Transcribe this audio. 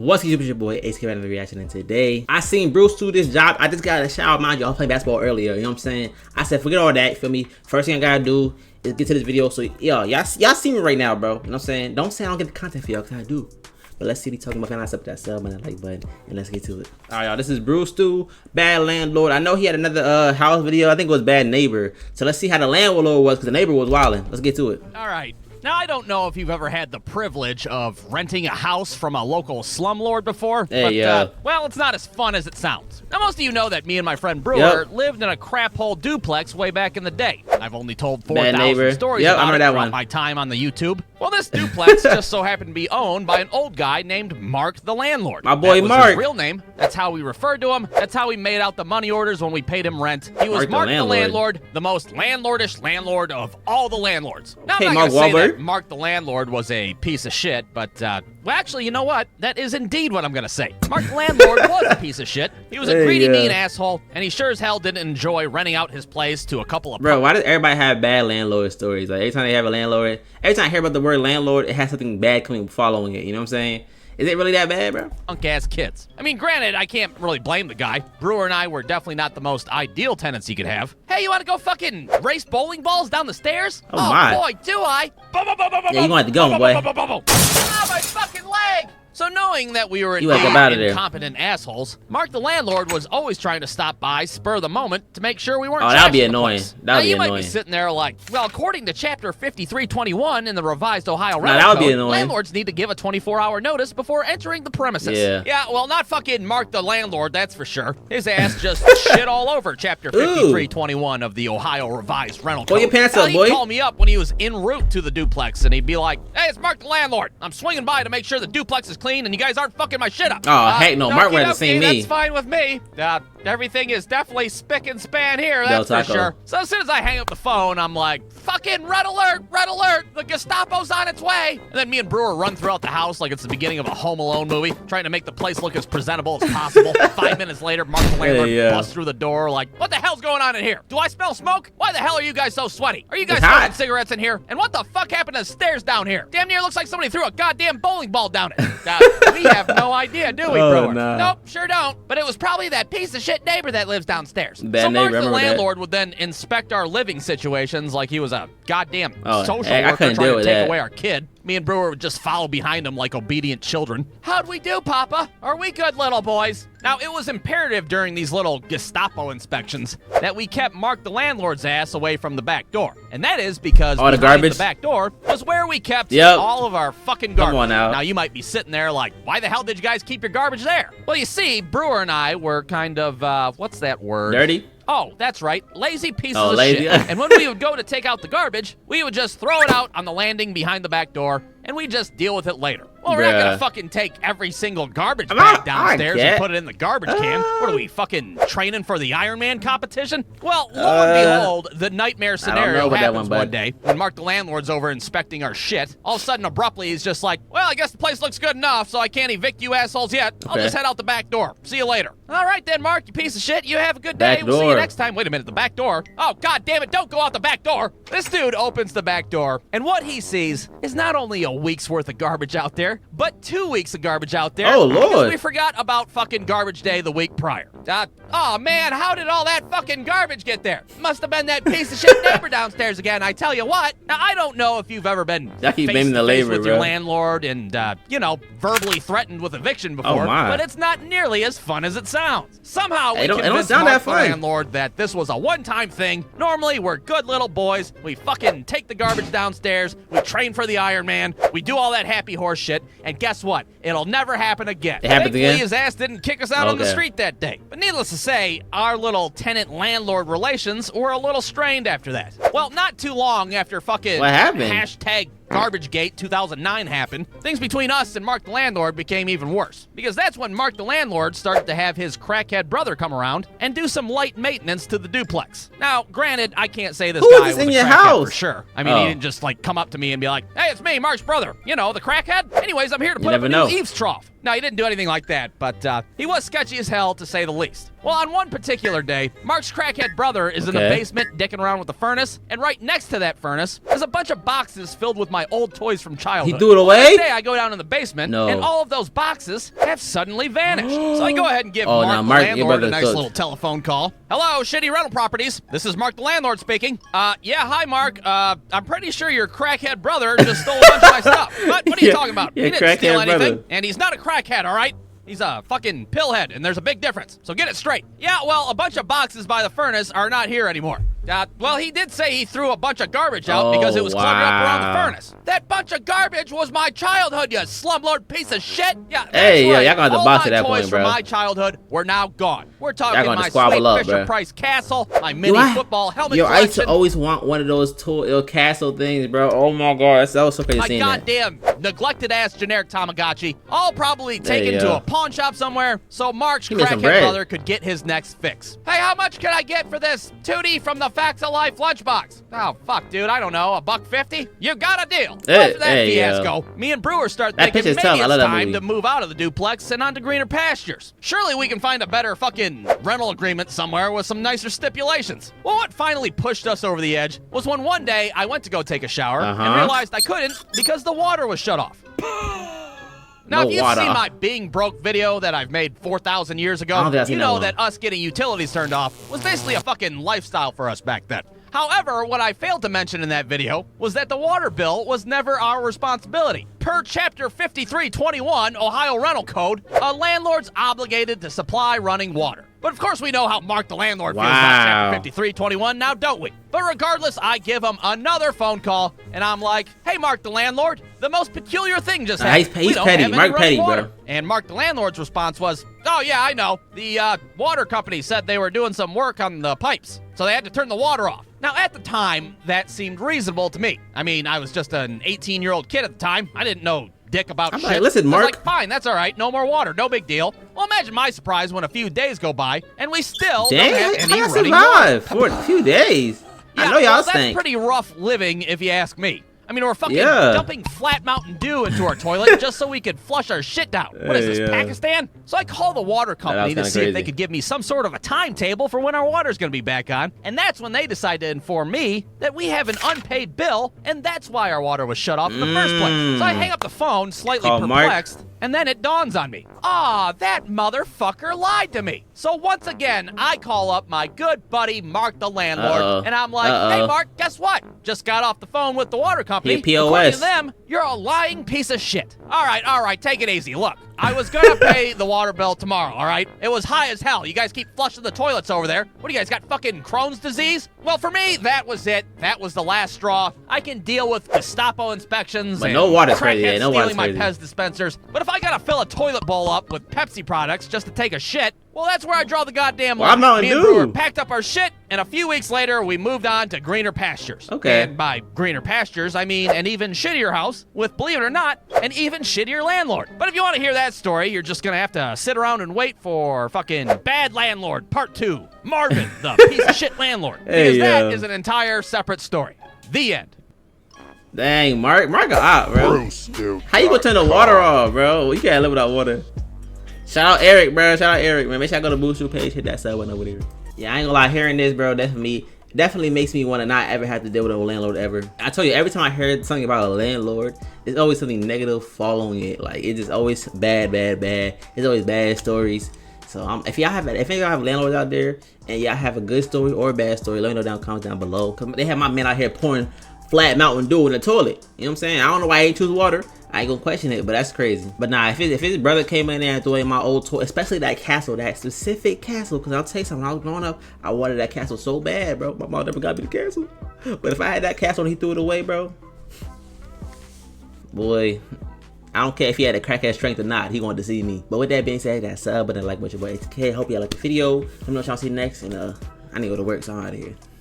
What's good, your boy Ace Kevin reaction, and today I seen Bruce do this job. I just got a shower, mind you. I was playing basketball earlier, you know what I'm saying? I said, forget all that, feel me? First thing I gotta do is get to this video. So y'all see me right now, bro. You know what I'm saying? Don't say I don't get the content for y'all, cause I do. But let's see me talking about that that sub and that like button, and let's get to it. All right, y'all, this is Brew Stew, Bad Landlord. I know he had another house video. I think it was Bad Neighbor. So let's see how the landlord was, cause the neighbor was wilding. Let's get to it. All right. Now, I don't know if you've ever had the privilege of renting a house from a local slumlord before, but, well, it's not as fun as it sounds. Now, most of you know that me and my friend Brewer lived in a crap-hole duplex way back in the day. I've only told 4,000 stories about it throughout my time on the YouTube. Well, this duplex just so happened to be owned by an old guy named Mark the Landlord. My boy that was Mark. His real name. That's how we referred to him. That's how we made out the money orders when we paid him rent. He was Mark the Landlord, the most landlordish landlord of all the landlords. Now, I'm not going to say that Mark the Landlord was a piece of shit, but, well, actually, you know what? That is indeed what I'm going to say. Mark the Landlord was a piece of shit. He was a greedy, mean asshole, and he sure as hell didn't enjoy renting out his place to a couple of Bro, why does everybody have bad landlord stories? Like, every time they have a landlord, every time I hear about the word landlord, it has something bad coming following it, you know what I'm saying? Is it really that bad, bro? Punk-ass kids. I mean, granted, I can't really blame the guy. Brewer and I were definitely not the most ideal tenants he could have. Hey, you want to go fucking race bowling balls down the stairs? Oh my. Boy, do I. Yeah, you gonna have to go, boy. Ah, my fucking leg! So knowing that we were incompetent assholes, Mark the Landlord was always trying to stop by, spur the moment, to make sure we weren't. Oh, that'd be annoying. That'd be annoying. You annoying. might be sitting there like, well, according to Chapter 5321 in the revised Ohio Rental Code, landlords need to give a 24-hour notice before entering the premises. Yeah, well, not fucking Mark the Landlord, that's for sure. His ass just shit all over Chapter 5321 of the Ohio revised rental code. Pull your pants up, boy. He'd call me up when he was en route to the duplex, and he'd be like, hey, it's Mark the Landlord. I'm swinging by to make sure the duplex is clean and you guys aren't fucking my shit up. Oh, heck no. Mark would have seen me. That's fine with me. Everything is definitely spick and span here, that's for sure. So as soon as I hang up the phone, I'm like, fucking red alert, the Gestapo's on its way. And then me and Brewer run throughout the house like it's the beginning of a Home Alone movie, trying to make the place look as presentable as possible. 5 minutes later, Mark the Landlord busts through the door like, what the hell's going on in here? Do I smell smoke? Why the hell are you guys so sweaty? Are you guys smoking cigarettes in here? And what the fuck happened to the stairs down here? Damn near looks like somebody threw a goddamn bowling ball down it. We have no idea, do we, Brewer? No. Nope, sure don't. But it was probably that piece of shit neighbor that lives downstairs. Bad so Mark neighbor, the Landlord would then inspect our living situations like he was a goddamn social worker trying to take away our kid. Me and Brewer would just follow behind him like obedient children. How'd we do, Papa? Are we good little boys? Now, it was imperative during these little Gestapo inspections that we kept Mark the Landlord's ass away from the back door. And that is because the garbage. The back door was where we kept all of our fucking garbage. Come on now. You might be sitting there like, why the hell did you guys keep your garbage there? Well, you see, Brewer and I were kind of, what's that word? Dirty? Oh, that's right. Lazy pieces of shit. And when we would go to take out the garbage, we would just throw it out on the landing behind the back door, and we'd just deal with it later. Well, we're not gonna fucking take every single garbage bag downstairs and put it in the garbage can. What are we, fucking training for the Iron Man competition? Well, lo and behold, the nightmare scenario happens one day when Mark the Landlord's over inspecting our shit. All of a sudden, abruptly, he's just like, well, I guess the place looks good enough, so I can't evict you assholes yet. I'll just head out the back door. See you later. All right then, Mark, you piece of shit. You have a good day. We'll see you next time. Wait a minute, the back door? Oh, god damn it, don't go out the back door. This dude opens the back door, and what he sees is not only a week's worth of garbage out there, but 2 weeks of garbage out there. Oh, Lord. Because we forgot about fucking garbage day the week prior. Oh, man, how did all that fucking garbage get there? Must have been that piece of shit neighbor downstairs again, I tell you what. Now, I don't know if you've ever been face-to-face with your landlord and, you know, verbally threatened with eviction before, but it's not nearly as fun as it sounds. Somehow, we convinced Mark the Landlord that this was a one-time thing. Normally, we're good little boys. We fucking take the garbage downstairs. We train for the Iron Man. We do all that happy horse shit. And guess what? It'll never happen again. Thankfully, his ass didn't kick us out on the street that day. But needless to say, our little tenant-landlord relations were a little strained after that. Well, not too long after fucking hashtag Garbagegate 2009 happened, things between us and Mark the Landlord became even worse. Because that's when Mark the Landlord started to have his crackhead brother come around and do some light maintenance to the duplex. Now, granted, I can't say this guy was a crackhead for sure. I mean, he didn't just like come up to me and be like, hey, it's me, Mark's brother. You know, the crackhead? Anyways, I'm here to put up a new eaves trough. No, he didn't do anything like that, but he was sketchy as hell, to say the least. Well, on one particular day, Mark's crackhead brother is in the basement dicking around with the furnace, and right next to that furnace is a bunch of boxes filled with my old toys from childhood. He threw it away? One day, I go down in the basement, and all of those boxes have suddenly vanished. So I go ahead and give Mark the landlord a nice little telephone call. Hello, Shitty Rental Properties. This is Mark the landlord speaking. Yeah, hi, Mark. I'm pretty sure your crackhead brother just stole a bunch of my stuff. What are you talking about? He didn't steal anything, and he's not a crackhead, all right? He's a fucking pillhead, and there's a big difference. So get it straight. Yeah, well, a bunch of boxes by the furnace are not here anymore. Well, he did say he threw a bunch of garbage out because it was cluttered up around the furnace. That bunch of garbage was my childhood, you slumlord piece of shit. Yeah, that's right. Y'all got the boss at that point, bro. All my toys from my childhood were now gone. We're talking my sweet Fisher-Price castle, my mini football helmet collection. I used to always want one of those castle things, bro. Oh my god, that was so crazy seeing that. My goddamn neglected-ass generic Tamagotchi, all probably taken to a pawn shop somewhere, so Mark's crackhead brother could get his next fix. Hey, how much can I get for this Tootie from the Facts of Life lunchbox? Oh, fuck, dude, I don't know, $1.50? You got a deal. After that fiasco, me and Brewer start thinking maybe it's time to move out of the duplex and onto greener pastures. Surely we can find a better fucking rental agreement somewhere with some nicer stipulations. Well, what finally pushed us over the edge was when one day I went to go take a shower and realized I couldn't because the water was shut off. Now, if you've seen my being broke video that I've made 4,000 years ago, you know that us getting utilities turned off was basically a fucking lifestyle for us back then. However, what I failed to mention in that video was that the water bill was never our responsibility. Per Chapter 5321 Ohio Rental Code, a landlord's obligated to supply running water. But of course we know how Mark the landlord feels about Chapter 5321 now, don't we? But regardless, I give him another phone call, and I'm like, hey, Mark the landlord, the most peculiar thing just happened. He's petty. Mark petty, bro. And Mark the landlord's response was, oh yeah, I know. The water company said they were doing some work on the pipes, so they had to turn the water off. Now, at the time, that seemed reasonable to me. I mean, I was just an 18-year-old kid at the time. I didn't know dick about shit. Like, listen, Mark. I was like, fine, that's all right. No more water. No big deal. Well, imagine my surprise when a few days go by and we still don't have any running water. For a few days. Yeah, I know y'all that's pretty rough living, if you ask me. I mean, we're fucking dumping flat Mountain Dew into our toilet just so we could flush our shit down. What is this, Pakistan? So I called the water company to see if they could give me some sort of a timetable for when our water's going to be back on. And that's when they decided to inform me that we have an unpaid bill, and that's why our water was shut off in the first place. So I hang up the phone, slightly perplexed, and then it dawns on me. That motherfucker lied to me. So once again, I call up my good buddy, Mark the landlord, and I'm like, hey, Mark, guess what? Just got off the phone with the water company. According to them, you're a lying piece of shit. All right, take it easy. Look, I was gonna pay the water bill tomorrow, all right? It was high as hell. You guys keep flushing the toilets over there. What do you guys got, fucking Crohn's disease? Well, for me, that was it. That was the last straw. I can deal with Gestapo inspections and no water's crazy. No stealing my Pez dispensers. But if I gotta fill a toilet bowl up with Pepsi products just to take a shit, well, that's where I draw the goddamn line. Me and Brewer packed up our shit, and a few weeks later, we moved on to greener pastures. Okay. And by greener pastures, I mean an even shittier house with, believe it or not, an even shittier landlord. But if you want to hear that story, you're just gonna have to sit around and wait for fucking Bad Landlord Part 2, Marvin, the piece of shit landlord. Because that is an entire separate story. The end. Dang, Mark got out, bro. How you gonna turn the water off, bro? You can't live without water. Shout out Eric, bro. Shout out Eric, man. Make sure I go to Boost page, hit that sub button over there. Yeah, I ain't gonna lie, hearing this, bro, definitely makes me want to not ever have to deal with a landlord ever. I told you, every time I heard something about a landlord, there's always something negative following it. Like, it's just always bad. It's always bad stories. So if y'all have landlords out there and y'all have a good story or a bad story, let me know down in the comments down below. Cause they have my man out here pouring flat Mountain Dew in the toilet. You know what I'm saying? I don't know why he choose water. I ain't gonna question it, but that's crazy. But nah, if his brother came in there and threw away my old toy, especially that castle, that specific castle, because I'll tell you something, when I was growing up, I wanted that castle so bad, bro. My mom never got me the castle. But if I had that castle and he threw it away, bro, boy, I don't care if he had a crackhead strength or not, he wanted to see me. But with that being said, that sub button, like what your boy HK. Hope y'all like the video. Let me know what y'all see next, and I need to go to work, so I'm out of here.